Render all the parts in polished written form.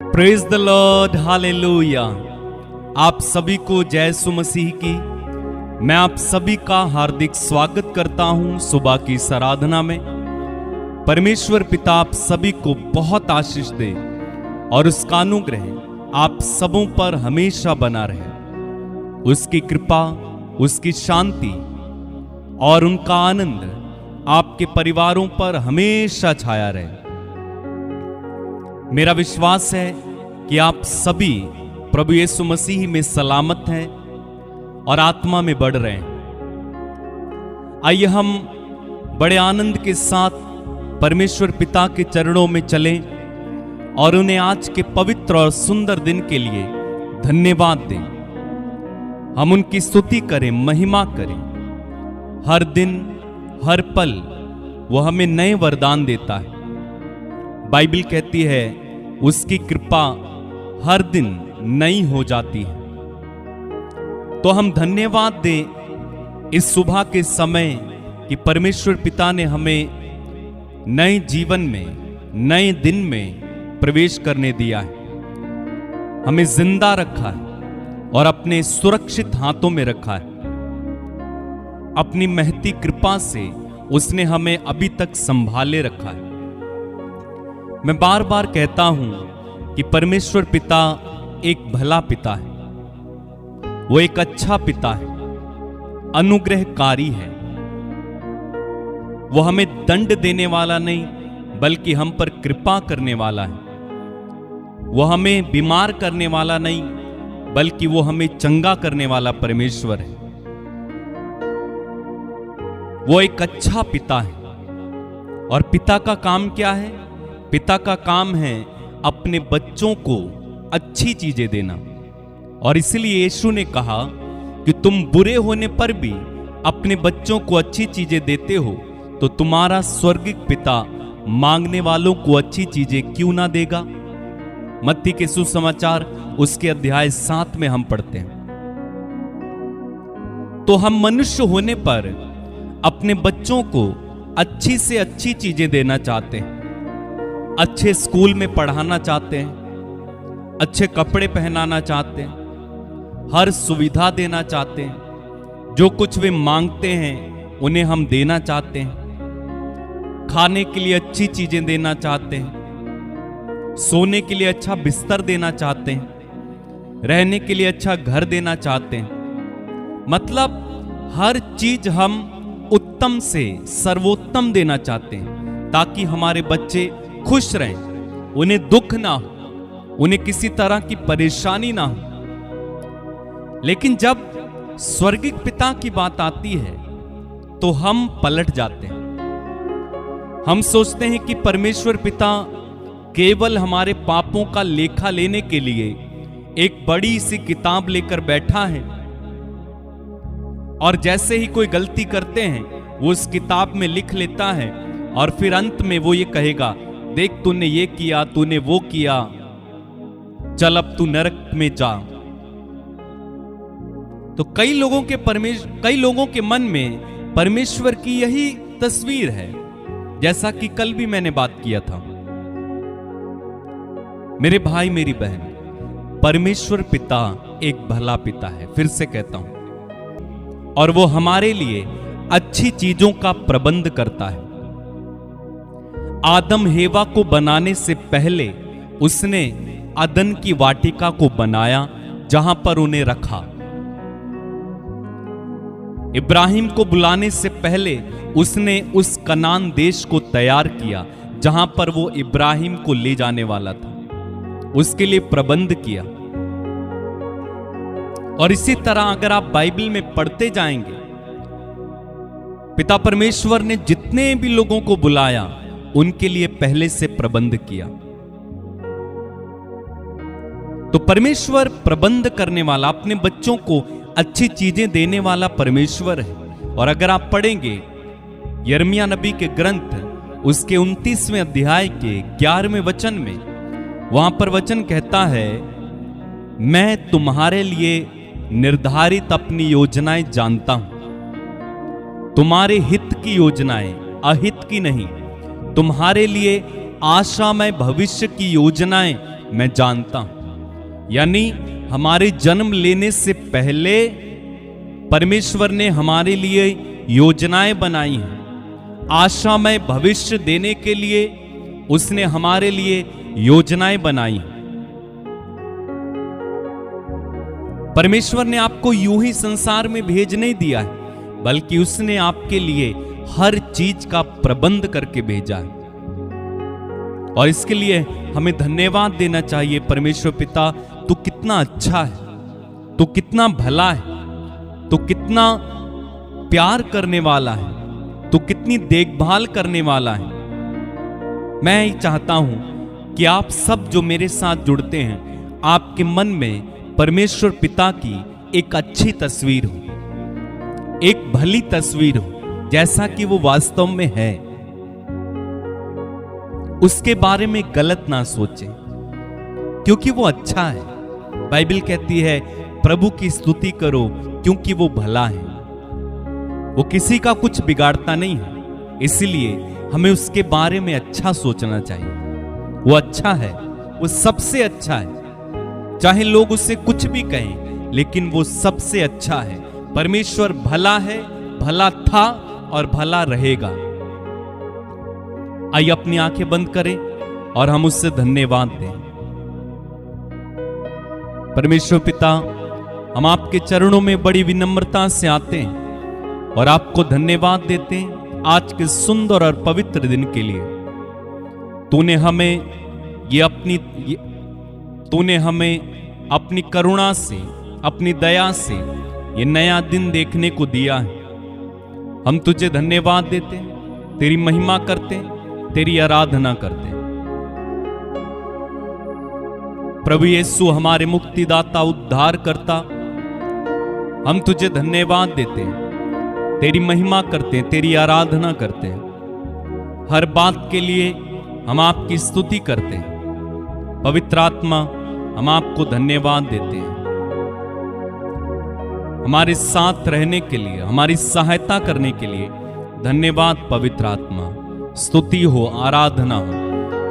Praise the Lord, hallelujah. आप सभी को जय यीशु मसीह की। मैं आप सभी का हार्दिक स्वागत करता हूं सुबह की इस आराधना में। परमेश्वर पिता आप सभी को बहुत आशीष दे और उसका अनुग्रह आप सबों पर हमेशा बना रहे। उसकी कृपा, उसकी शांति और उनका आनंद आपके परिवारों पर हमेशा छाया रहे। मेरा विश्वास है कि आप सभी प्रभु यीशु मसीह में सलामत हैं और आत्मा में बढ़ रहे हैं। आइए हम बड़े आनंद के साथ परमेश्वर पिता के चरणों में चलें और उन्हें आज के पवित्र और सुंदर दिन के लिए धन्यवाद दें। हम उनकी स्तुति करें, महिमा करें। हर दिन, हर पल वो हमें नए वरदान देता है। बाइबल कहती है उसकी कृपा हर दिन नई हो जाती है। तो हम धन्यवाद दें इस सुबह के समय कि परमेश्वर पिता ने हमें नए जीवन में, नए दिन में प्रवेश करने दिया है। हमें जिंदा रखा है और अपने सुरक्षित हाथों में रखा है। अपनी महती कृपा से उसने हमें अभी तक संभाले रखा है। मैं बार बार कहता हूं कि परमेश्वर पिता एक भला पिता है। वो एक अच्छा पिता है, अनुग्रहकारी है। वो हमें दंड देने वाला नहीं बल्कि हम पर कृपा करने वाला है। वो हमें बीमार करने वाला नहीं बल्कि वो हमें चंगा करने वाला परमेश्वर है। वो एक अच्छा पिता है। और पिता का काम क्या है? पिता का काम है अपने बच्चों को अच्छी चीजें देना। और इसलिए यीशु ने कहा कि तुम बुरे होने पर भी अपने बच्चों को अच्छी चीजें देते हो तो तुम्हारा स्वर्गिक पिता मांगने वालों को अच्छी चीजें क्यों ना देगा। मत्ती के सुसमाचार उसके अध्याय 7 में हम पढ़ते हैं। तो हम मनुष्य होने पर अपने बच्चों को अच्छी से अच्छी चीजें देना चाहते हैं। अच्छे स्कूल में पढ़ाना चाहते हैं, अच्छे कपड़े पहनाना चाहते हैं, हर सुविधा देना चाहते हैं। जो कुछ वे मांगते हैं उन्हें हम देना चाहते हैं। खाने के लिए अच्छी चीजें देना चाहते हैं, सोने के लिए अच्छा बिस्तर देना चाहते हैं, रहने के लिए अच्छा घर देना चाहते हैं। मतलब हर चीज हम उत्तम से सर्वोत्तम देना चाहते हैं ताकि हमारे बच्चे खुश रहें, उन्हें दुख ना हो, उन्हें किसी तरह की परेशानी ना हो। लेकिन जब स्वर्गिक पिता की बात आती है तो हम पलट जाते हैं। हम सोचते हैं कि परमेश्वर पिता केवल हमारे पापों का लेखा लेने के लिए एक बड़ी सी किताब लेकर बैठा है और जैसे ही कोई गलती करते हैं वो उस किताब में लिख लेता है और फिर अंत में वो ये कहेगा, देख तूने ये किया, तूने वो किया, चल अब तू नरक में जा। तो कई लोगों के मन में परमेश्वर की यही तस्वीर है, जैसा कि कल भी मैंने बात किया था। मेरे भाई, मेरी बहन, परमेश्वर पिता एक भला पिता है। फिर से कहता हूं, और वो हमारे लिए अच्छी चीजों का प्रबंध करता है। आदम हेवा को बनाने से पहले उसने अदन की वाटिका को बनाया जहां पर उन्हें रखा। इब्राहिम को बुलाने से पहले उसने उस कनान देश को तैयार किया जहां पर वो इब्राहिम को ले जाने वाला था, उसके लिए प्रबंध किया। और इसी तरह अगर आप बाइबल में पढ़ते जाएंगे, पिता परमेश्वर ने जितने भी लोगों को बुलाया उनके लिए पहले से प्रबंध किया। तो परमेश्वर प्रबंध करने वाला, अपने बच्चों को अच्छी चीजें देने वाला परमेश्वर है। और अगर आप पढ़ेंगे यिर्मयाह नबी के ग्रंथ उसके 29वें अध्याय के 11वें वचन में, वहां पर वचन कहता है, मैं तुम्हारे लिए निर्धारित अपनी योजनाएं जानता हूं, तुम्हारे हित की योजनाएं, अहित की नहीं। तुम्हारे लिए आशामय भविष्य की योजनाएं मैं जानता हूं। यानी हमारे जन्म लेने से पहले परमेश्वर ने हमारे लिए योजनाएं बनाई हैं। आशामय भविष्य देने के लिए उसने हमारे लिए योजनाएं बनाई हैं। परमेश्वर ने आपको यूं ही संसार में भेज नहीं दिया है, बल्कि उसने आपके लिए हर चीज का प्रबंध करके भेजा है। और इसके लिए हमें धन्यवाद देना चाहिए। परमेश्वर पिता, तू कितना अच्छा है, तू कितना भला है, तू कितना प्यार करने वाला है, तू कितनी देखभाल करने वाला है। मैं ही चाहता हूं कि आप सब जो मेरे साथ जुड़ते हैं, आपके मन में परमेश्वर पिता की एक अच्छी तस्वीर हो, एक भली तस्वीर हो, जैसा कि वो वास्तव में है। उसके बारे में गलत ना सोचें, क्योंकि वो अच्छा है। बाइबल कहती है प्रभु की स्तुति करो क्योंकि वो भला है। वो किसी का कुछ बिगाड़ता नहीं है, इसलिए हमें उसके बारे में अच्छा सोचना चाहिए। वो अच्छा है, वो सबसे अच्छा है। चाहे लोग उससे कुछ भी कहें, लेकिन वो सबसे अच्छा है। परमेश्वर भला है, भला था और भला रहेगा। आइए अपनी आंखें बंद करें और हम उससे धन्यवाद दें। परमेश्वर पिता, हम आपके चरणों में बड़ी विनम्रता से आते हैं और आपको धन्यवाद देते हैं आज के सुंदर और पवित्र दिन के लिए। तूने हमें अपनी करुणा से, अपनी दया से ये नया दिन देखने को दिया है। हम तुझे धन्यवाद देते हैं, तेरी महिमा करते हैं, तेरी आराधना करते हैं। प्रभु यीशु हमारे मुक्तिदाता, उद्धार करता, हम तुझे धन्यवाद देते हैं, तेरी महिमा करते हैं, तेरी आराधना करते हैं। हर बात के लिए हम आपकी स्तुति करते हैं। पवित्र आत्मा, हम आपको धन्यवाद देते हैं हमारे साथ रहने के लिए, हमारी सहायता करने के लिए। धन्यवाद पवित्र आत्मा। स्तुति हो, आराधना हो।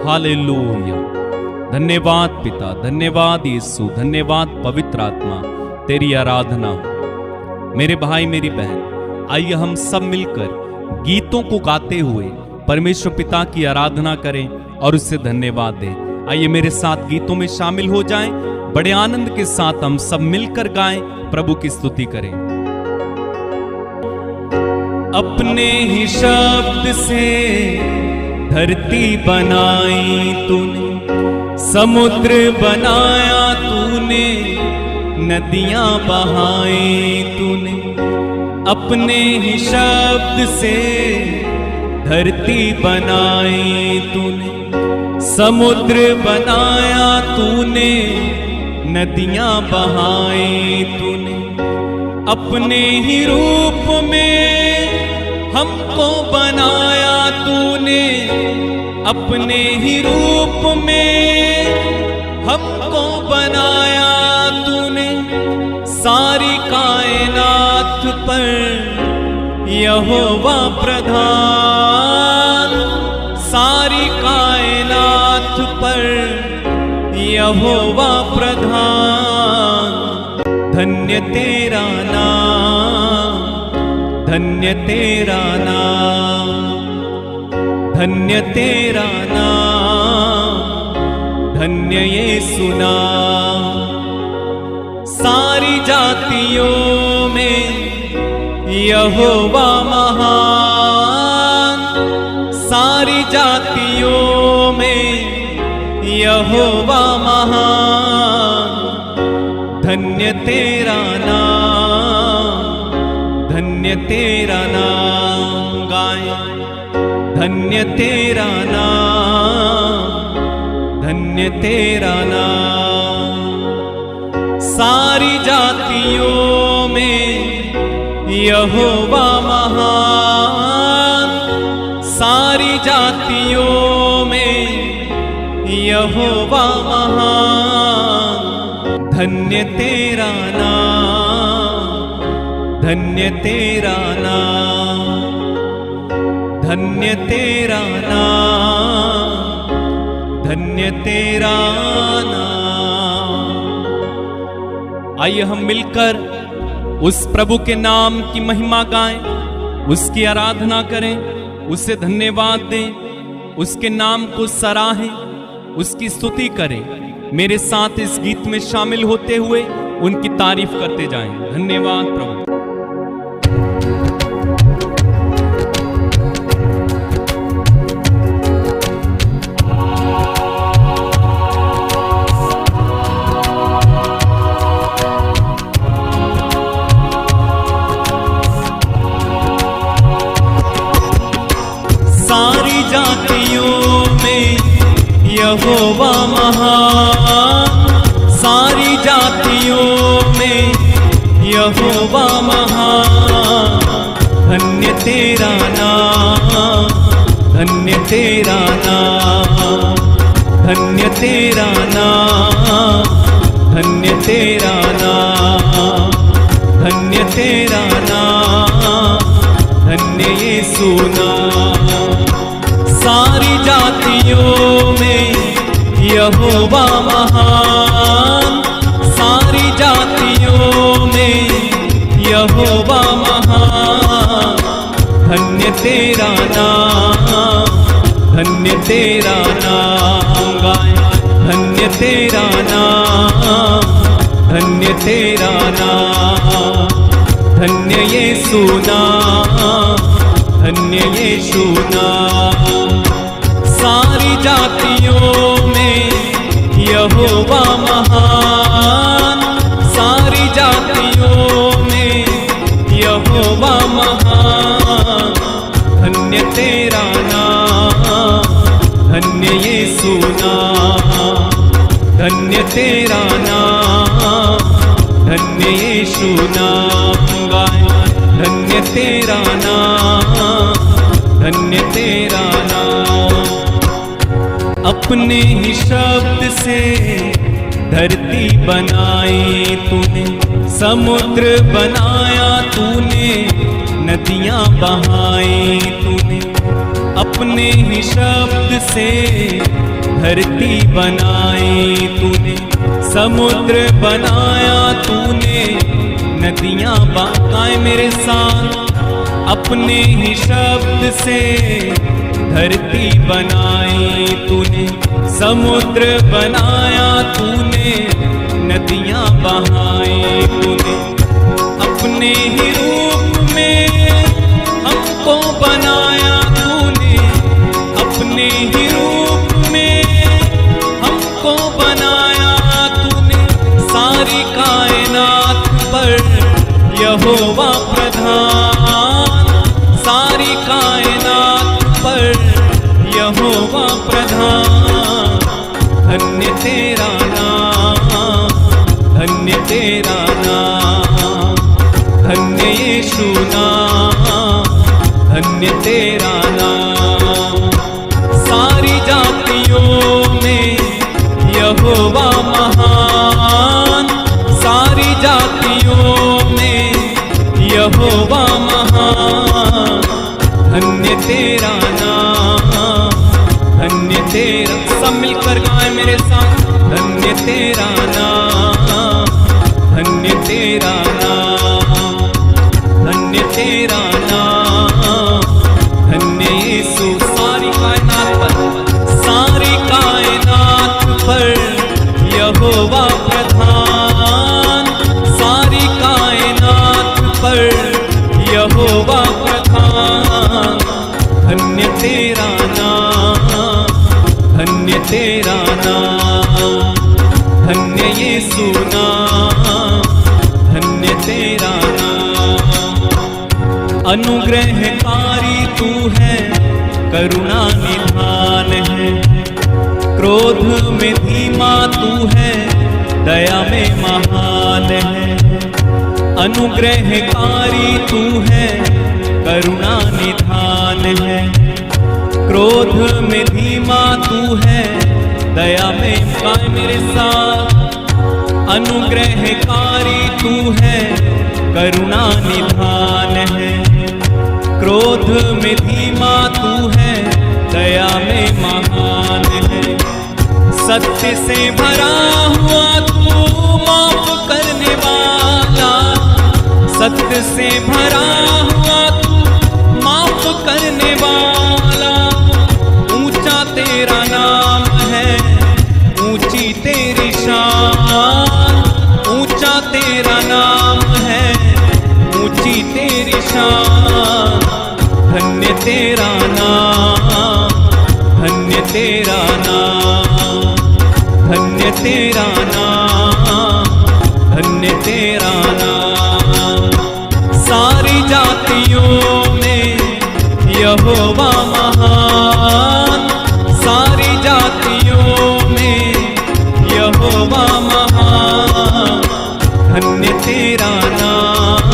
हालेलुया। धन्यवाद पिता, धन्यवाद यीशु, धन्यवाद पवित्र आत्मा, तेरी आराधना हो। मेरे भाई मेरी बहन, आइए हम सब मिलकर गीतों को गाते हुए परमेश्वर पिता की आराधना करें और उससे धन्यवाद दें। आइए मेरे साथ गीतों में शामिल हो जाएं। बड़े आनंद के साथ हम सब मिलकर गाएं, प्रभु की स्तुति करें। अपने ही शब्द से धरती बनाई तूने, समुद्र बनाया तूने, नदियां बहाई तूने। अपने ही शब्द से धरती बनाई तूने, समुद्र बनाया तूने, नदियां बहाई तूने। अपने ही रूप में हमको बनाया तूने, अपने ही रूप में हमको बनाया तूने। सारी कायनात पर यहोवा प्रधान, सारी कायनात पर यहोवा प्रधान। धन्य तेरा नाम, धन्य तेरा नाम, धन्य तेरा नाम, धन्य यीशु नाम। सारी जातियों में यहोवा महान, सारी जातियों में यहोवा महान। धन्य तेरा नाम, धन्य तेरा नाम। गाएं, धन्य तेरा नाम, धन्य तेरा नाम। सारी जातियों में यहोवा महान, सारी जातियों में यहोवा महान। धन्य तेरा नाम, धन्य तेरा नाम, धन्य तेरा नाम, धन्य तेरा नाम। आइए हम मिलकर उस प्रभु के नाम की महिमा गाएं, उसकी आराधना करें, उसे धन्यवाद दें, उसके नाम को सराहें, उसकी स्तुति करें। मेरे साथ इस गीत में शामिल होते हुए उनकी तारीफ करते जाएं। धन्यवाद प्रभु। सारी जातियों में यहोवा महान, सारी जातियों में यहोवा महान। धन्य तेरा नाम, धन्य तेरा नाम, धन्य तेरा नाम, धन्य तेरा नाम, धन्य तेरा नाम, धन्य यीशु नाम। सारी जातियों में यहोवा महान, सारी जातियों में यहोवा महान। धन्य तेरा नाम, धन्य तेरा नाम गाए, धन्य तेरा नाम, धन्य तेरा नाम, धन्य यीशु नाम, धन्य यीशु नाम। सारी जातियों में यहोवा महान, सारी जातियों में यहोवा महान। धन्य तेरा नाम, धन्य यीशु नाम, धन्य तेरा नाम, धन्य यीशु नाम गाए, धन्य तेरा नाम, धन्य तेरा नाम। अपने ही शब्द से धरती बनाई तूने, समुद्र बनाया तूने, नदियां बहाई तूने। अपने ही शब्द से धरती बनाई तूने, समुद्र बनाया तूने, नदियां बहाई। मेरे साथ अपने ही शब्द से धरती बनाई तूने, समुद्र बनाया तूने, नदियां बहाई तूने। अपने ही रूप में हमको बनाया तूने, अपने ही रूप में हमको बनाया तूने। सारी कायनात पर यहोवा प्रधान, सारी कायनात पर यहोवा प्रधान। धन्य तेरा नाम, धन्य तेरा नाम, धन्य यीशु नाम, धन्य तेरा नाम। सारी जातियों में यहोवा महान, सारी जातियों में यहोवा महान। धन्य तेरा नाम, धन्य तेरा, सब मिलकर गाएं मेरे साथ। धन्य तेरा नाम, धन्य तेरा नाम, धन्य तेरा नाम, धन्य यीशु। सारी कायनात पर, सारी कायनात पर यहोवा प्रधान, सारी कायनात पर यहोवा प्रधान। धन्य तेरा नाम, धन्य तेरा नाम, धन्य यीशु नाम, धन्य तेरा नाम। अनुग्रहकारी तू है, करुणा निधान है, क्रोध में धीमा तू है, दया में महान है। अनुग्रहकारी तू है, करुणा निधान है, क्रोध में धीमा तू है, दया में पाए मेरे साथ। अनुग्रहकारी तू है, करुणा निधान है, क्रोध में धीमा तू है, दया में महान है। सत्य से भरा हुआ तू माफ करने वाला दर्द से भरा हुआ तू माफ करने वाला, ऊंचा तेरा नाम है, ऊंची तेरी शान, ऊंचा तेरा नाम है, ऊंची तेरी शान। धन्य तेरा नाम, धन्य तेरा नाम, धन्य तेरा नाम, धन्य तेरा नाम। सारी जातियों में यहोवा महान, सारी जातियों में यहोवा महान। धन्य तेरा नाम,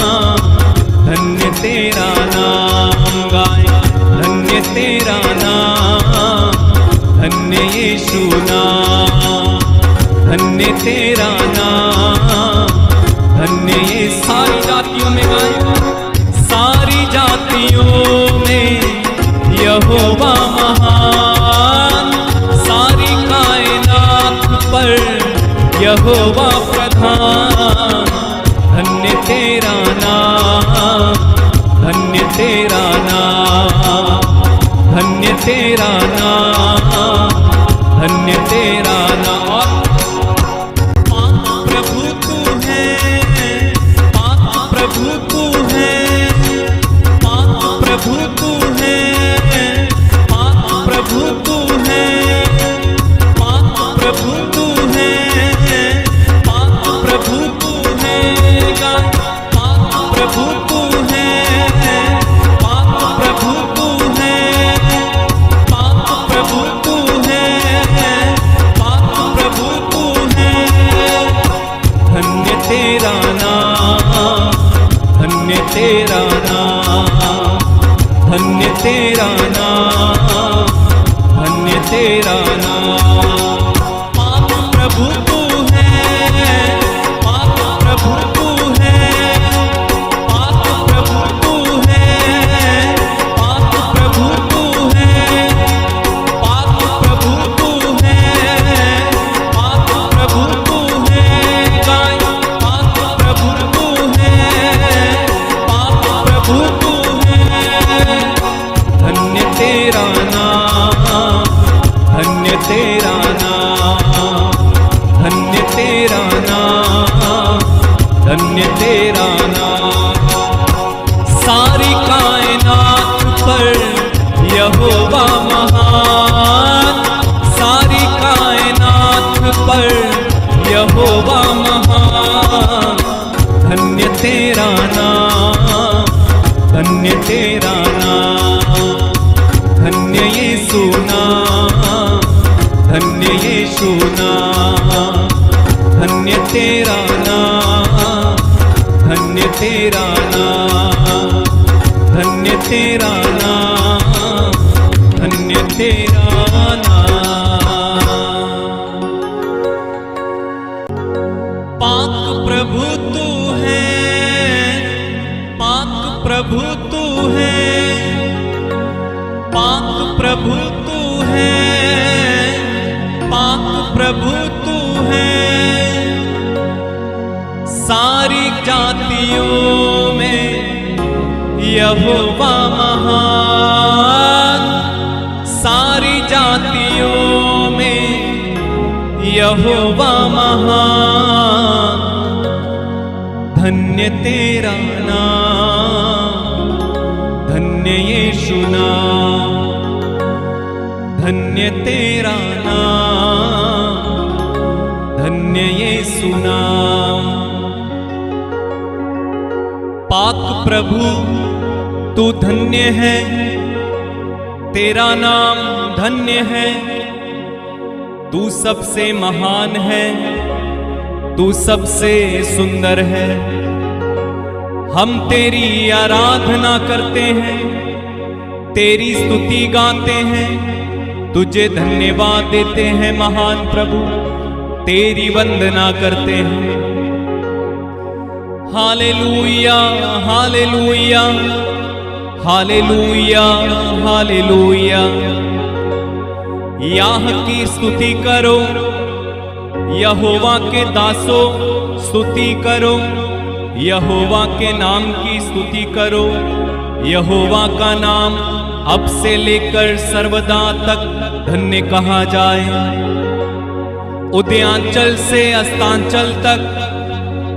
धन्य तेरा नाम गाए, धन्य तेरा नाम, धन्य यीशु नाम, धन्य तेरा नाम, धन्य ये। सारी जातियों में गाए, सारी जातियों में यहोवा महान, सारी कायनात पर यहोवा प्रधान। धन्य तेरा नाम, धन्य तेरा नाम, धन्य तेरा नाम, धन्य तेरा नाम। पाक प्रभु तू है, पाक प्रभु तू है, पाक प्रभु तू है, पाक प्रभु तू है, पाक प्रभु तू है, पाक प्रभु तू है, पाक प्रभु तू है, पाक प्रभु तू है, पाक प्रभु तू है, पाक प्रभु तू है। धन्य तेरा नाम, धन्य तेरा नाम, धन्य तेरा नाम, धन्य तेरा नाम। पाक प्रभु तू है, पाक प्रभु तू है, पाक प्रभु तू है, पाक प्रभु तू है, पाक प्रभु तू है, पाक प्रभु तू है, गाय पाक प्रभु तू है, पाक प्रभु तू है। धन्य तेरा नाम, धन्य तेरा नाम, धन्य तेरा नाम, धन्य तेरा नाम। सारी कायनात पर यहोवा महान, सारी कायनात पर यहोवा महान। धन्य तेरा नाम, धन्य तेरा नाम, धन्य यीशु नाम, धन्य यीशु नाम, धन्य तेरा नाम, धन्य तेरा नाम, धन्य तेरा नाम, धन्य तेरा नाम। पाक प्रभु तू है, पाक प्रभु तू है, पाक प्रभु तू है, पाक प्रभु तू है। सारी जातियों में यहोवा महान, सारी जातियों में यहोवा महान। धन्य तेरा नाम, धन्य यीशु नाम, धन्य तेरा नाम, धन्य यीशु नाम। पाक प्रभु तू धन्य है, तेरा नाम धन्य है, तू सबसे महान है, तू सबसे सुंदर है। हम तेरी आराधना करते हैं, तेरी स्तुति गाते हैं, तुझे धन्यवाद देते हैं महान प्रभु, तेरी वंदना करते हैं। Hallelujah hallelujah hallelujah hallelujah. याह की स्तुति करो, यहोवा के दासों स्तुति करो, यहोवा के नाम की स्तुति करो। यहोवा का नाम अब से लेकर सर्वदा तक धन्य कहा जाए। उदयांचल से अस्तांचल तक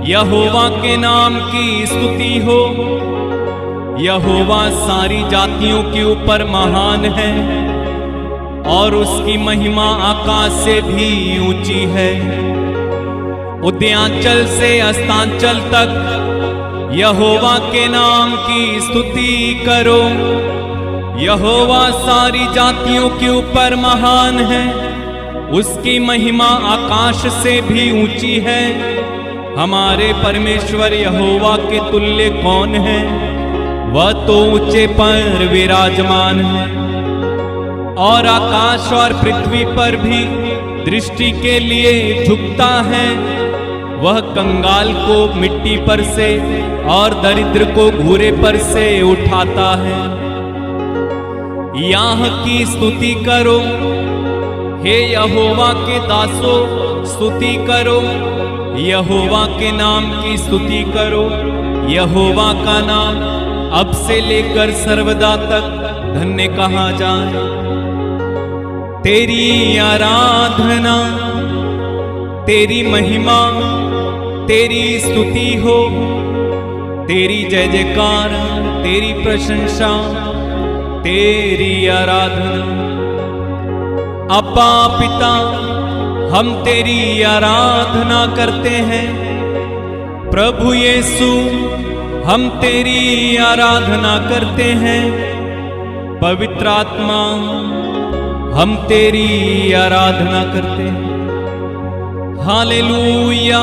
यहोवा के नाम की स्तुति हो। यहोवा सारी जातियों के ऊपर महान है और उसकी महिमा आकाश से भी ऊंची है। उदयांचल से अस्तांचल तक यहोवा के नाम की स्तुति करो। यहोवा सारी जातियों के ऊपर महान है, उसकी महिमा आकाश से भी ऊंची है। हमारे परमेश्वर यहोवा के तुल्य कौन है? वह तो ऊंचे पर विराजमान है और आकाश और पृथ्वी पर भी दृष्टि के लिए झुकता है। वह कंगाल को मिट्टी पर से और दरिद्र को घूरे पर से उठाता है। याह की स्तुति करो, हे यहोवा के दासों स्तुति करो। यहोवा के नाम की स्तुति करो। यहोवा का नाम अब से लेकर सर्वदा तक धन्य कहा जाए। तेरी आराधना, तेरी महिमा, तेरी स्तुति हो। तेरी जय जयकार, तेरी प्रशंसा, तेरी आराधना। अब्बा पिता, हम तेरी आराधना करते हैं। प्रभु यीशु, हम तेरी आराधना करते हैं। पवित्र आत्मा, हम तेरी आराधना करते हैं। Hallelujah,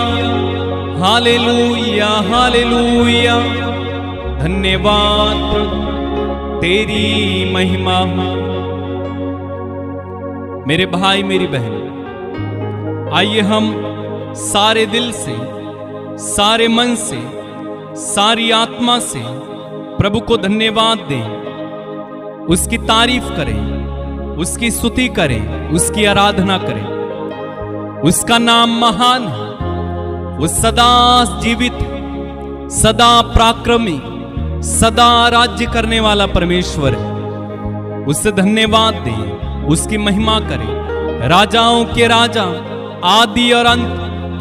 hallelujah, hallelujah. धन्यवाद प्रभु, तेरी महिमा हो। मेरे भाई मेरी बहन, आइए हम सारे दिल से, सारे मन से, सारी आत्मा से प्रभु को धन्यवाद दें, उसकी तारीफ करें, उसकी स्तुति करें, उसकी आराधना करें। उसका नाम महान है, वो सदा जीवित, सदा पराक्रमी, सदा राज्य करने वाला परमेश्वर है। उससे धन्यवाद दें, उसकी महिमा करें। राजाओं के राजा, आदि और अंत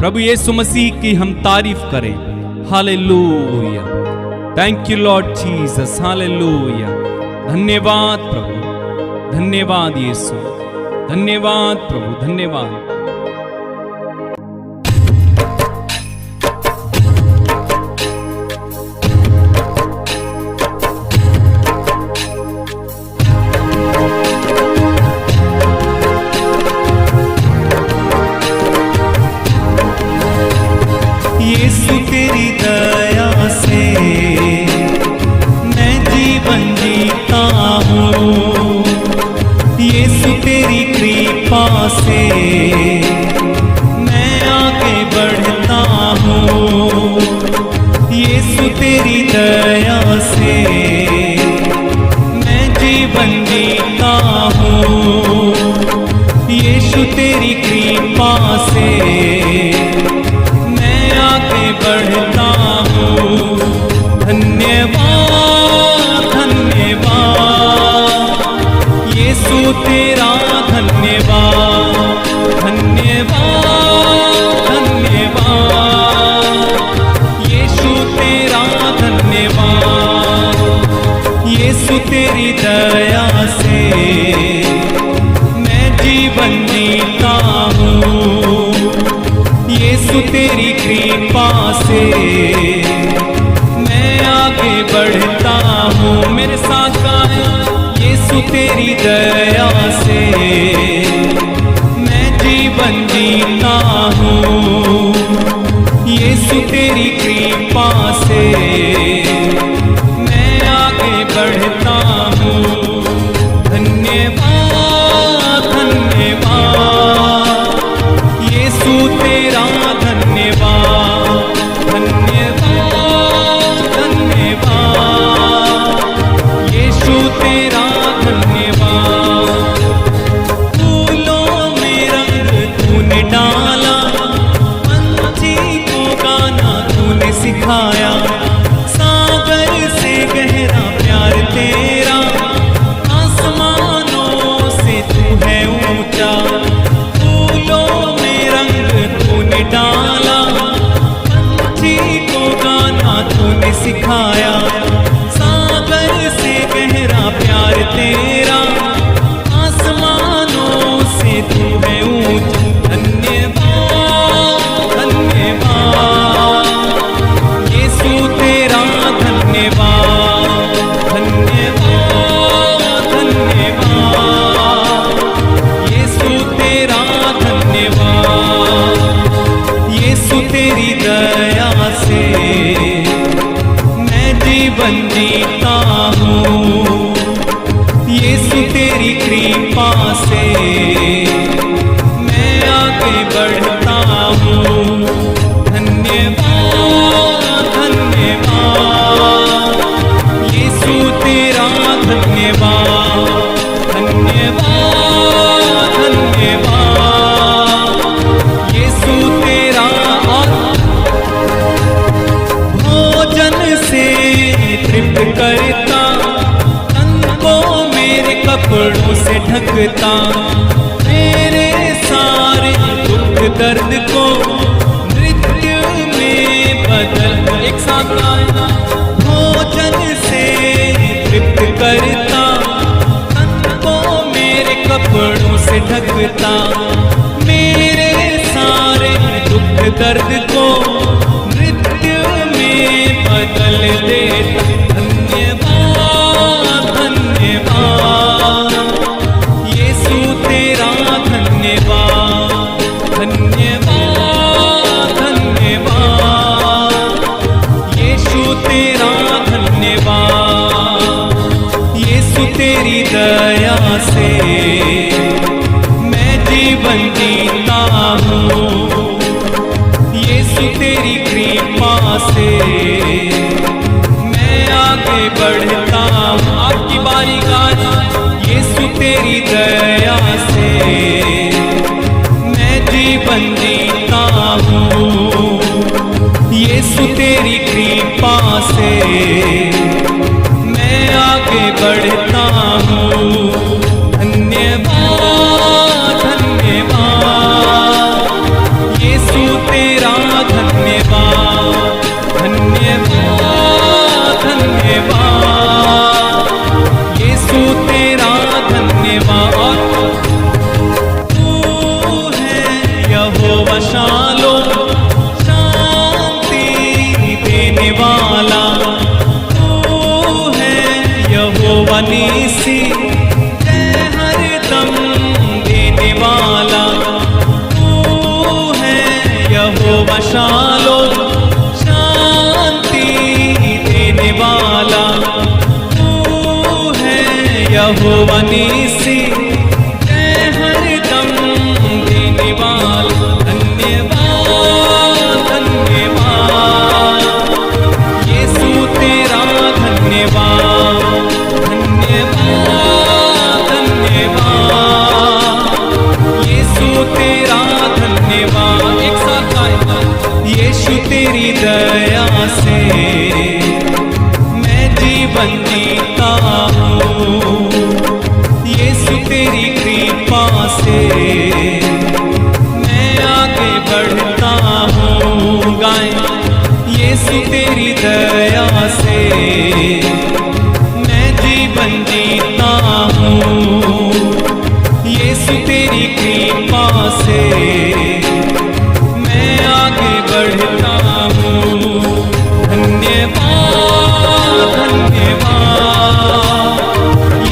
प्रभु यीशु मसीह की हम तारीफ करें। Hallelujah, thank you Lord Jesus, hallelujah. धन्यवाद प्रभु, धन्यवाद यीशु, धन्यवाद प्रभु, धन्यवाद। यीशु तेरी दया से मैं जीवन जीता हूँ। यीशु तेरी कृपा से मैं आगे बढ़ता हूँ। यीशु तेरी दया से मैं जीवन जीता हूँ। यीशु तेरी कृपा से आगे बढ़ता हूँ। धन्यवाद, धन्यवाद यीशु तेरा, धन्यवाद, धन्यवाद, धन्यवाद यीशु तेरा, धन्यवाद। यीशु तेरी दया से मैं जीवन जीता हूँ। यीशु तेरी कृपा से मैं आगे बढ़ता हूँ। मेरे साथ गाएं, यीशु तेरी दया से मैं जीवन जीता हूँ। यीशु तेरी कृपा से मैं आगे बढ़ता हूँ। धन्यवाद, धन्यवाद यीशु तेरा, धन्यवाद, धन्यवाद, धन्यवाद यीशु तेरा, धन्यवाद। फूलों में रंग तूने डाला, पंछी को गाना तूने सिखाया। कपड़ों से ढकता, मेरे सारे दुख दर्द को नृत्य में बदल। एक साथ गाना, भोजन से तृप्त करता, तन को मेरे कपड़ों से ढकता, मेरे सारे दुख दर्द को नृत्य में बदल देता। धन्यवाद धन्यवाद यीशु तेरा धन्यवाद, धन्यवाद धन्यवाद यीशु तेरा धन्यवाद। यीशु तेरी दया से मैं जीवन जीता हूँ, यीशु तेरी कृपा से मैं आगे बढ़ता हूँ। आपकी बारी गाना, यीशु तेरी दया से मैं जीवन जीता हूँ, यीशु तेरी कृपा से मैं आगे बढ़ता हूँ। धन्यवाद धन्यवाद यीशु तेरा धन्यवाद, धन्यवाद धन्यवाद यीशु तेरा धन्यवाद। तू है यहोवा शालोम, शांति देने वाला, तू है यहोवा नीसी, जय हरदम देने वाला, तू है यहोवा शालोम, शांति देने वाला, तू है यहोवा नीसी, जय हरदम देने वाला। धन्यवाद धन्यवाद यीशु तेरा धन्यवाद, धन्यवाद धन्यवाद यीशु तेरा धन्यवाद। एक साथ गाएं, यीशु तेरी दया से मैं जीवन जीता हूँ, यीशु तेरी कृपा से मैं आगे बढ़ता हूँ। गाएं, यीशु तेरी दया से मैं जीवन जीता हूँ, यीशु तेरी कृपा से मैं आगे बढ़ता हूँ। धन्यवाद धन्यवाद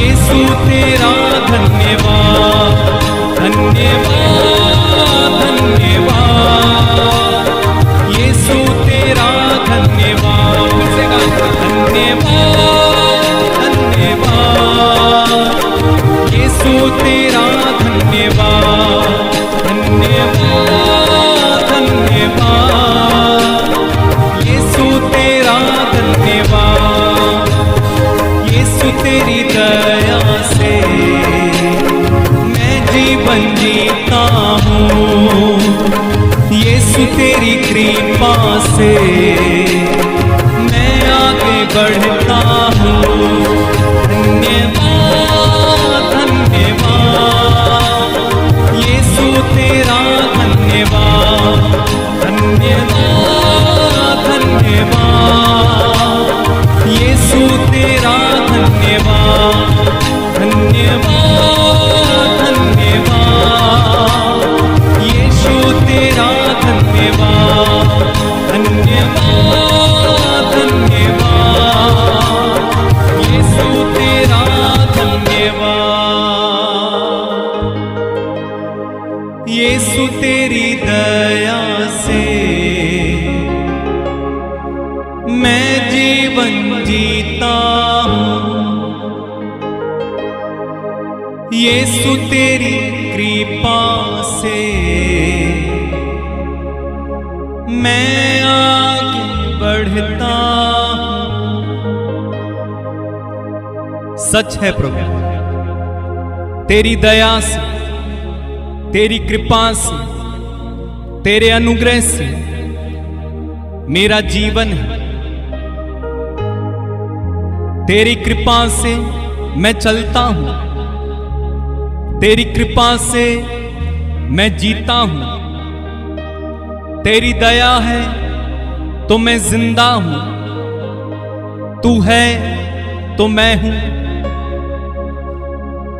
यीशु तेरा धन्यवाद, धन्यवाद धन्यवाद यीशु तेरा धन्यवाद। फिर से गाएं, धन्यवाद धन्यवाद यीशु तेरा धन्यवाद, धन्यवाद धन्यवाद यीशु तेरा धन्यवाद। यीशु तेरी दया से मैं जीवन जीता हूँ, यीशु तेरी कृपा से मैं आगे बढ़ता हूँ। धन्यवाद धन्यवाद यीशु तेरा धन्यवाद, धन्यवाद धन्यवाद यीशु तेरा धन्यवाद, धन्यवाद धन्यवाद यीशु तेरा धन्यवाद, धन्यवाद धन्यवाद यीशु तेरा धन्यवाद। यीशु तेरी दया से मैं जीवन जीता हूँ, यीशु तेरी कृपा से मैं आगे बढ़ता हूँ। सच है प्रभु, तेरी दया से, तेरी कृपा से, तेरे अनुग्रह से मेरा जीवन है। तेरी कृपा से मैं चलता हूं, तेरी कृपा से मैं जीता हूं, तेरी दया है तो मैं जिंदा हूं, तू है तो मैं हूं,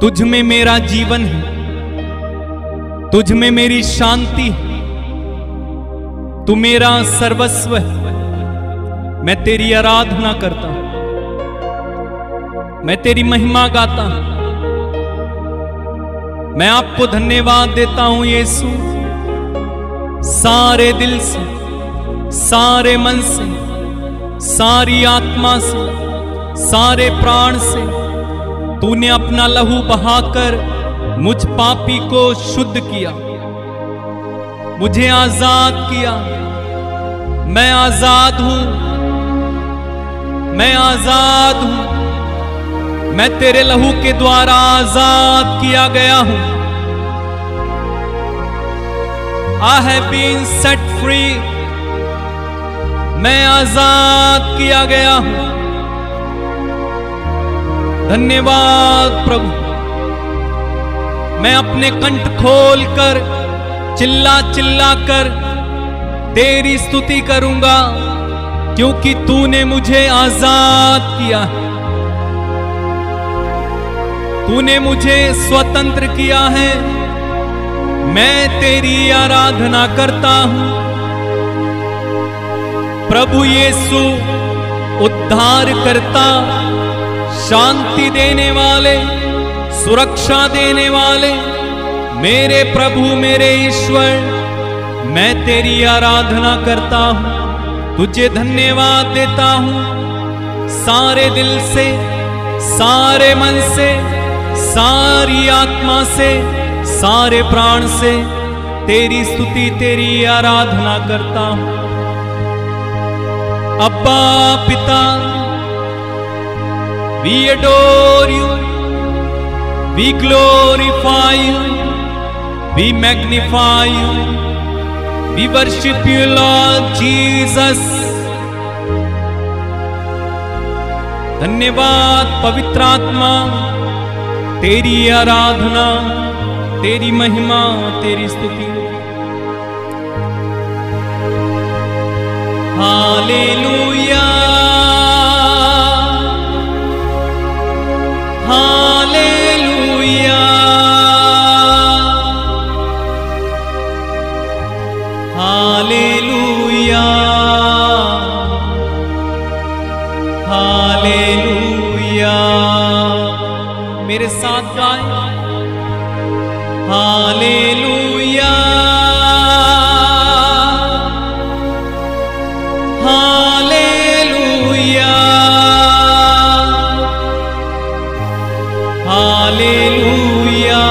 तुझ में मेरा जीवन है, तुझ में मेरी शांति है, तू मेरा सर्वस्व है। मैं तेरी आराधना करता हूं, मैं तेरी महिमा गाता हूं, मैं आपको धन्यवाद देता हूं यीशु, सारे दिल से, सारे मन से, सारी आत्मा से, सारे प्राण से। तूने अपना लहू बहाकर मुझ पापी को शुद्ध किया, मुझे आजाद किया। मैं आजाद हूं, मैं आजाद हूं, मैं तेरे लहू के द्वारा आजाद किया गया हूं। I have been set free, मैं आजाद किया गया हूं। धन्यवाद प्रभु। मैं अपने कंठ खोल कर चिल्ला चिल्ला कर तेरी स्तुति करूंगा, क्योंकि तूने मुझे आजाद किया है, तूने मुझे स्वतंत्र किया है। मैं तेरी आराधना करता हूं। प्रभु यीशु उद्धार करता, शांति देने वाले, सुरक्षा देने वाले, मेरे प्रभु मेरे ईश्वर, मैं तेरी आराधना करता हूं, तुझे धन्यवाद देता हूं। सारे दिल से, सारे मन से, सारी आत्मा से, सारे प्राण से तेरी स्तुति तेरी आराधना करता हूं। अब्बा पिता, we adore you, we glorify you, we magnify you, we worship you Lord Jesus। धन्यवाद पवित्र आत्मा, तेरी आराधना, तेरी महिमा, तेरी स्तुति। Hallelujah, hallelujah, hallelujah, hallelujah. मेरे साथ गाएं। Hallelujah, hallelujah, hallelujah,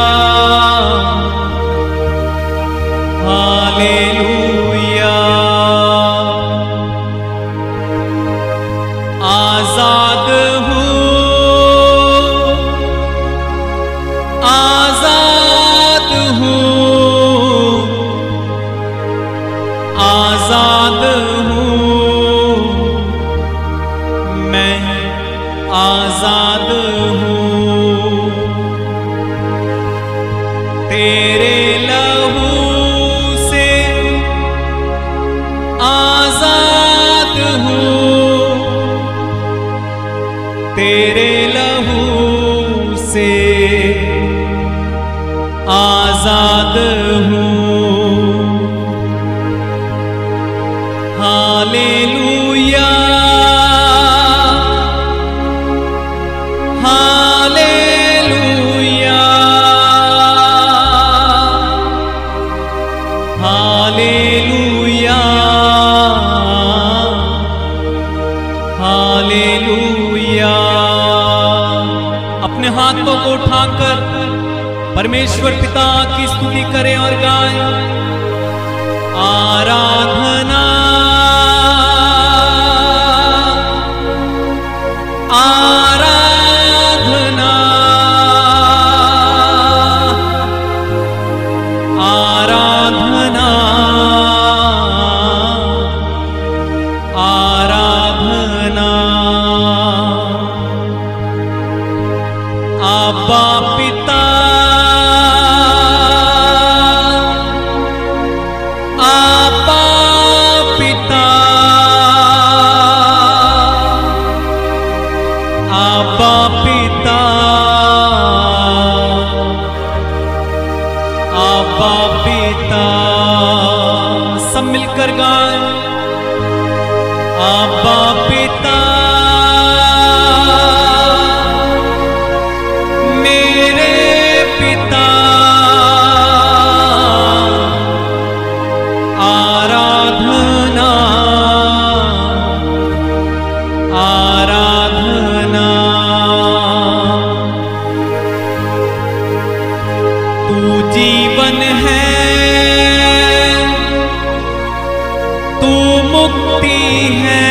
hallelujah. आजाद हूँ, आजाद हूँ, आजाद हूँ, मैं आजाद हूँ। तेरे लहू से आजाद हूँ, तेरे लहू से आजाद हूँ। Hallelujah, hallelujah, hallelujah, hallelujah. अपने हाथों को उठाकर परमेश्वर पिता की स्तुति करें और गाएं। आराधना, आराधना, आराधना, आराधना। आबा पिता, मिलकर गाएं। आबा पिता मेरे पिता, आराधना आराधना। तू जीवन है, तू मुक्ति है,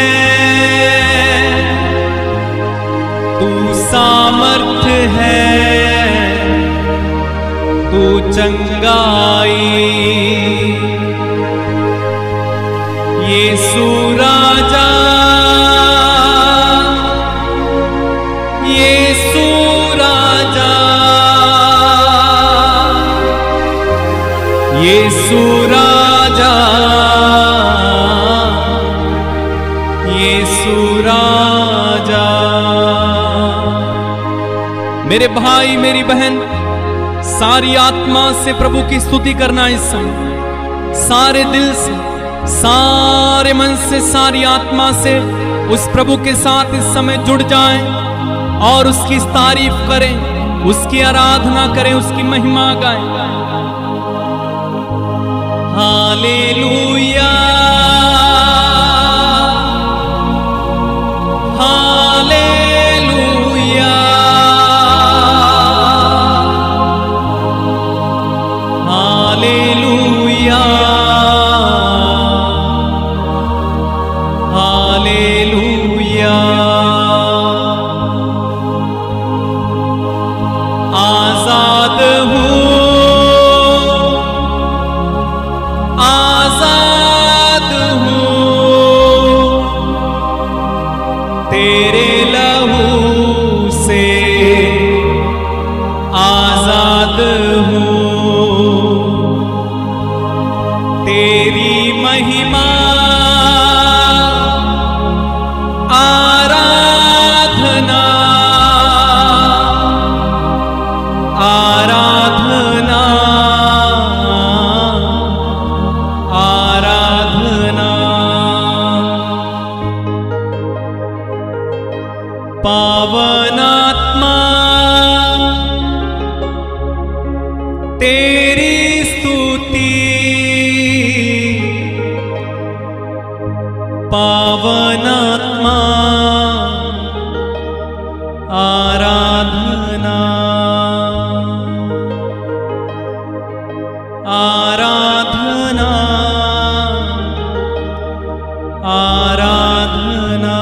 तू सामर्थ्य है, तू चंगाई। यीशु राजा, यीशु राजा, यीशु राजा, यीशु राजा। मेरे भाई मेरी बहन, सारी आत्मा से प्रभु की स्तुति करना इस समय, सारे दिल से, सारे मन से, सारी आत्मा से उस प्रभु के साथ इस समय जुड़ जाएं और उसकी तारीफ करें, उसकी आराधना करें, उसकी महिमा गाएं। Hallelujah hallelujah hallelujah hallelujah. आजाद हूँ, आजाद हूँ, तेरे लहू से आजाद हूँ। तेरी महिमा आराधना आराधना आराधना। पावनात्मा तेरी स्तुति, पावनात्मा आराधना आराधना आराधना।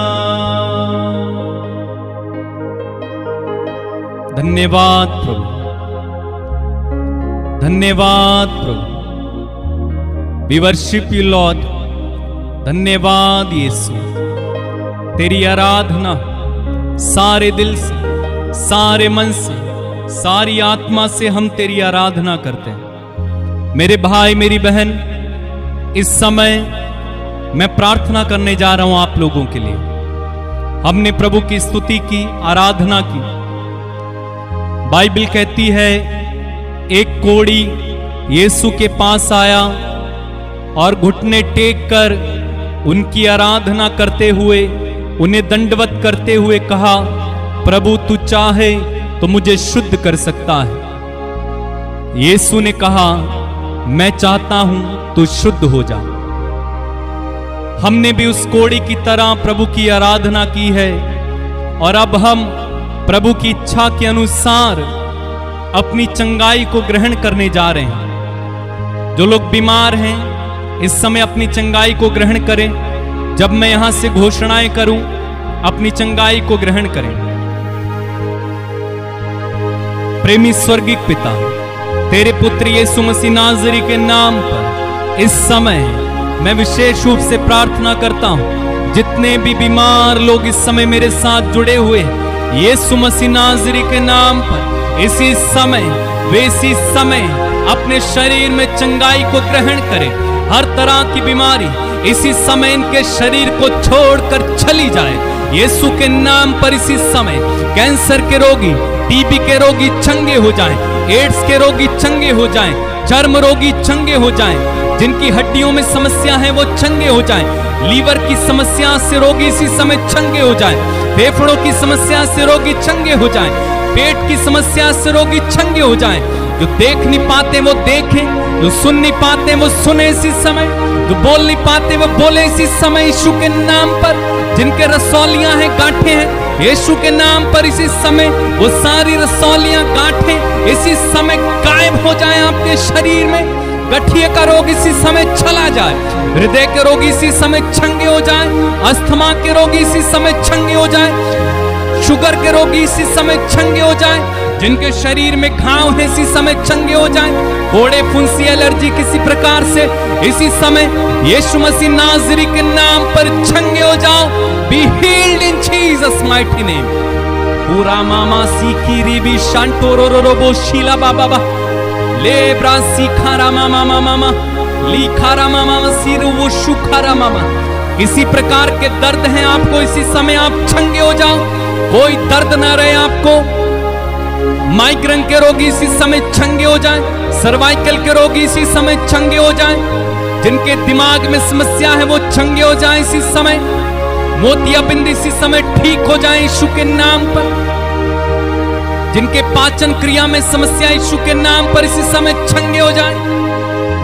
धन्यवाद प्रभु, धन्यवाद प्रभु। We worship you Lord. धन्यवाद यीशु, तेरी आराधना सारे दिल से, सारे मन से, सारी आत्मा से हम तेरी आराधना करते हैं। मेरे भाई मेरी बहन, इस समय मैं प्रार्थना करने जा रहा हूं आप लोगों के लिए। हमने प्रभु की स्तुति की, आराधना की। बाइबल कहती है एक कोढ़ी यीशु के पास आया और घुटने टेक कर उनकी आराधना करते हुए, उन्हें दंडवत करते हुए कहा, प्रभु तू चाहे तो मुझे शुद्ध कर सकता है। यीशु ने कहा, मैं चाहता हूं तू शुद्ध हो जा। हमने भी उस कोढ़ी की तरह प्रभु की आराधना की है और अब हम प्रभु की इच्छा के अनुसार अपनी चंगाई को ग्रहण करने जा रहे हैं। जो लोग बीमार हैं इस समय अपनी चंगाई को ग्रहण करें। जब मैं यहां से घोषणाएं करूं, अपनी चंगाई को ग्रहण करें। प्रेमी स्वर्गीय पिता, तेरे पुत्र यीशु मसीह नाज़री के नाम पर इस समय मैं विशेष रूप से प्रार्थना करता हूं, जितने भी बीमार लोग इस समय मेरे साथ जुड़े हुए हैं, यीशु मसीह नाज़री के नाम पर इसी समय अपने शरीर में चंगाई को ग्रहण करें। हर तरह की बीमारी इसी समय इनके शरीर को छोड़कर चली जाए यीशु के नाम पर। इसी समय कैंसर के रोगी, टीबी के रोगी चंगे हो जाएं, एड्स के रोगी चंगे हो जाएं, चर्म रोगी चंगे हो जाएं, जिनकी हड्डियों में समस्या है वो चंगे हो जाएं। लीवर की समस्या से रोगी इसी समय चंगे हो जाएं। फेफड़ों की समस्या से रोगी चंगे हो जाएं। पेट की समस्या से रोगी चंगे हो जाएं। जो देख नहीं पाते वो देखें, जो सुन नहीं पाते वो सुने इसी समय, जो बोल नहीं पाते वो बोले इसी समय यीशु के नाम पर। जिनके रसौलियां हैं, गांठें हैं, यीशु के नाम पर इसी समय वो सारी रसौलियां, गांठें इसी समय गायब हो जाएं आपके शरीर में। गठिया का रोग इसी समय चला जाए। हृदय के रोगी इसी समय चंगे हो जाए। अस्थमा के रोगी इसी समय चंगे हो जाए। शुगर के रोगी इसी समय चंगे हो जाए। जिनके शरीर में घाव है इसी समय चंगे हो जाएं। फोड़े, फुंसी, एलर्जी किसी प्रकार से इसी समय यीशु मसीह नाज़री के नाम पर चंगे हो जाओ। Be healed in Jesus mighty name. पूरा मामा सीखी रिबी शांटोरो रोबो शीला बाबा ले ब्रासी खारा मामा मामा ली खारा मामा सिरु वो शुखारा मामा। किसी प्रकार के दर्द हैं आपको इसी समय आप चंगे हो जाओ। कोई दर्द ना रहे आपको। माइग्रेन के रोगी इसी समय चंगे हो जाएं। सर्वाइकल के रोगी इसी समय चंगे हो जाएं। जिनके दिमाग में समस्या है वो चंगे हो जाएं इसी समय। मोतियाबिंद इसी समय ठीक हो जाएं यीशु के नाम पर। जिनके पाचन क्रिया में समस्या यीशु के नाम पर इसी समय चंगे हो जाएं।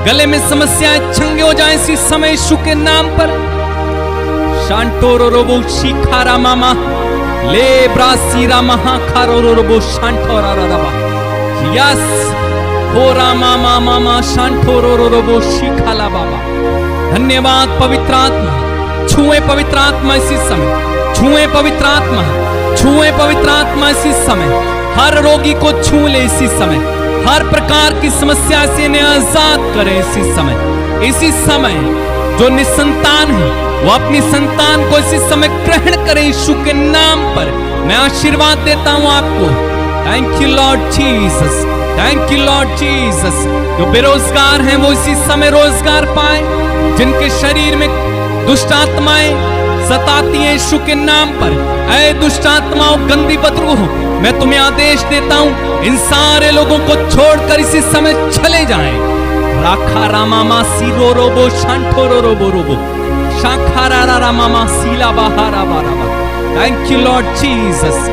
गले में समस्याएं चंगे हो जाएं इसी समय यीशु के नाम पर। शांटोरो रोबो शिखारा मामा ले ब्रासीरा महाखारो रोबो शांटोरा रबा। यस होरा मामा मामा शांटोरो रोबो शिखाला बाबा। धन्यवाद पवित्र आत्मा। छुए पवित्र आत्मा इसी समय। छुए पवित्र आत्मा। छुए पवित्र आत्मा इसी समय। हर रोगी को छू ले इसी समय। हर प्रकार की समस्या से इन्हें आजाद करे इसी समय। इसी समय जो निसंतान है वो अपनी संतान को इसी समय ग्रहण करें यीशु के नाम पर। मैं आशीर्वाद देता हूं आपको। Thank you Lord Jesus. Thank you Lord Jesus. जो बेरोजगार हैं वो इसी समय रोजगार पाए। जिनके शरीर में दुष्ट आत्माएं सताती हैं यीशु के नाम पर, ऐ दुष्ट आत्माओं, गंदी बदबू हो, मैं तुम्हें आदेश देता हूं इन सारे लोगों को छोड़कर इसी समय चले जाएं। राखा रामा सीरो रोबो शांठोरो रोबो रोबो शाखारा रामा सीला बहारा बाराबा। Thank you Lord Jesus.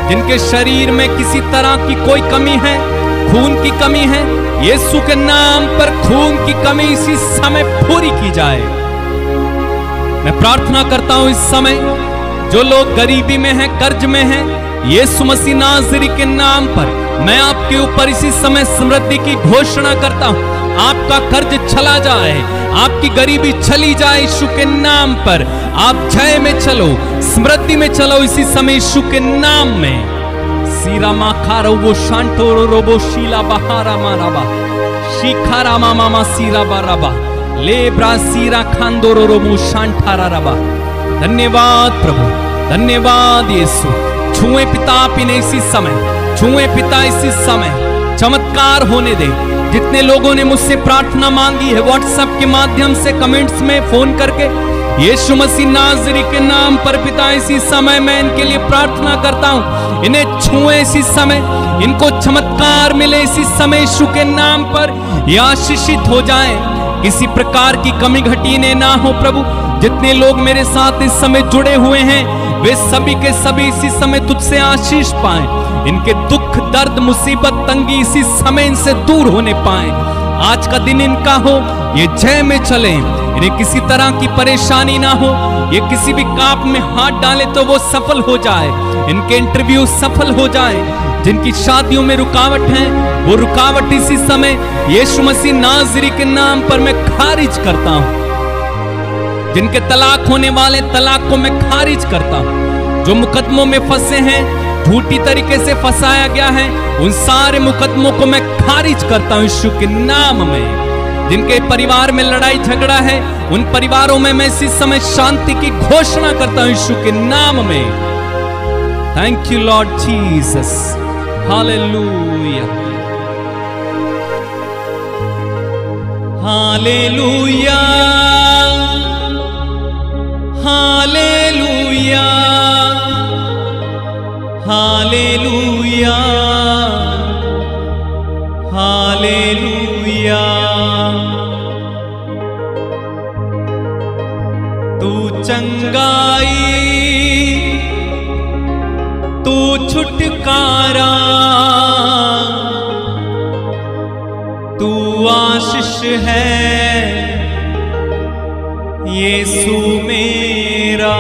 जिनके शरीर में किसी तरह की कोई कमी है, खून की कमी है, यीशु के नाम पर खून की कमी इसी समय पूरी की जाए। मैं प्रार्थना करता हूं इस समय जो लोग गरीबी में हैं, कर्ज में हैं, यीशु मसीह नाज़री के नाम पर मैं आपके ऊपर इसी समय समृद्धि की घोषणा करता हूं। आपका कर्ज चला जाए, आपकी गरीबी चली जाए यीशु के नाम पर। आप जय में चलो, समृद्धि में चलो इसी समय यीशु के नाम में। सीरा माखारो वो शांटोरो रोबो शीला बहारा माराबा शिखारा मामा सीरा बाराबा ले ब्रासीरा खांदोरो रोबो शांठारा रबा। धन्यवाद प्रभु, धन्यवाद यीशु। छुए पिता आप इन्हें इसी समय, छुए पिता इसी समय, चमत्कार होने दे। जितने लोगों ने मुझसे प्रार्थना मांगी है व्हाट्सएप के माध्यम से, कमेंट्स में फोन करके, यीशु मसीह नाज़री के नाम पर पिता इसी समय मैं इनके लिए प्रार्थना करता हूं। इन्हें छुए इसी समय, इनको चमत्कार मिले इसी समय यीशु के नाम पर। ये आशीषित हो जाएं, किसी प्रकार की कमी घटी ने ना हो प्रभु। जितने लोग मेरे साथ इस समय जुड़े हुए हैं वे सभी के सभी इसी समय तुझसे आशीष पाएं। इनके दुख, दर्द, मुसीबत, तंगी इसी समय इनसे दूर होने पाएं। आज का दिन इनका हो, ये जय में चले, इन्हें किसी तरह की परेशानी ना हो। ये किसी भी काम में हाथ डाले तो वो सफल हो जाए, इनके इंटरव्यू सफल हो जाए। जिनकी शादियों में रुकावट है वो रुकावट इसी समय यीशु मसीह नाज़री के नाम पर मैं खारिज करता हूं। जिनके तलाक होने वाले तलाक को मैं खारिज करता हूं। जो मुकदमों में फंसे हैं, झूठी तरीके से फंसाया गया है, उन सारे मुकदमों को मैं खारिज करता हूं यीशु के नाम में। जिनके परिवार में लड़ाई झगड़ा है उन परिवारों में मैं इसी समय शांति की घोषणा करता हूं यीशु के नाम में। Thank you Lord Jesus. Hallelujah, hallelujah, hallelujah, hallelujah, hallelujah. तू चंगाई, तू छुटकारा, तू आशीष है यीशु मेरा।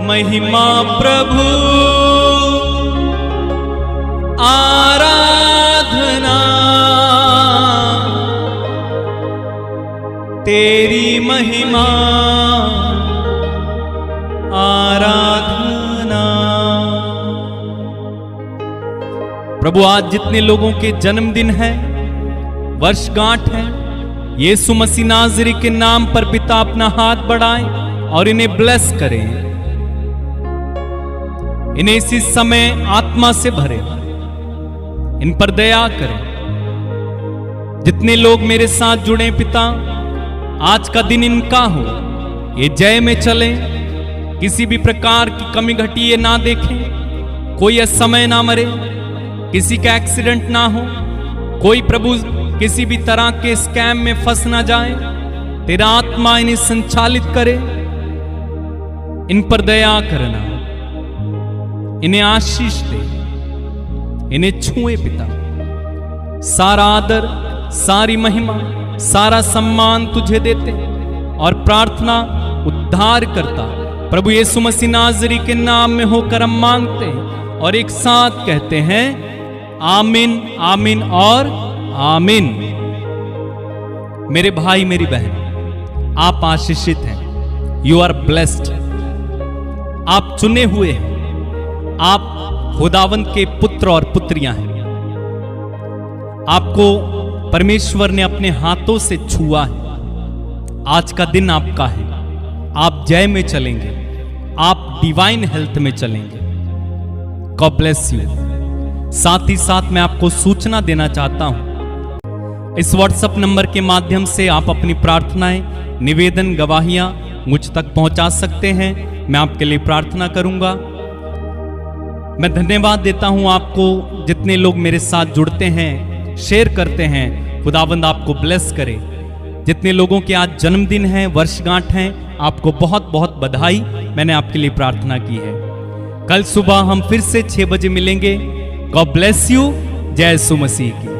महिमा प्रभु आराधना तेरी महिमा आराधना। प्रभु आज जितने लोगों के जन्मदिन है, वर्षगांठ है, यीशु मसीह नाज़री के नाम पर पिता अपना हाथ बढ़ाए और इन्हें ब्लेस करें, इन्हें इसी समय आत्मा से भरे, इन पर दया करें। जितने लोग मेरे साथ जुड़े पिता, आज का दिन इनका हो, ये जय में चले, किसी भी प्रकार की कमी घटी ये ना देखें, कोई असमय ना मरे, किसी का एक्सीडेंट ना हो, कोई प्रभु किसी भी तरह के स्कैम में फंस ना जाए। तेरा आत्मा इन्हें संचालित करे, इन पर दया करना, इन्हें आशीष दे, इन्हें छुए पिता। सारा आदर, सारी महिमा, सारा सम्मान तुझे देते और प्रार्थना उद्धार करता प्रभु यीशु मसीह नाज़री के नाम में होकर हम मांगते हैं और एक साथ कहते हैं आमीन, आमीन और आमीन। मेरे भाई मेरी बहन, आप आशीषित हैं, यू आर ब्लेस्ड। आप चुने हुए हैं, आप खुदावंत के पुत्र और पुत्रियां हैं। आपको परमेश्वर ने अपने हाथों से छुआ है। आज का दिन आपका है, आप जय में चलेंगे, आप डिवाइन हेल्थ में चलेंगे। God bless you. साथ ही साथ मैं आपको सूचना देना चाहता हूं, इस व्हाट्सएप नंबर के माध्यम से आप अपनी प्रार्थनाएं, निवेदन, गवाहियां मुझ तक पहुंचा सकते हैं। मैं आपके लिए प्रार्थना करूंगा। मैं धन्यवाद देता हूं आपको, जितने लोग मेरे साथ जुड़ते हैं, शेयर करते हैं। खुदावंद आपको ब्लेस करे। जितने लोगों के आज जन्मदिन है, वर्षगांठ हैं, आपको बहुत बहुत बधाई। मैंने आपके लिए प्रार्थना की है। कल सुबह हम फिर से 6 बजे मिलेंगे। God bless you. जय यीशु मसीह की।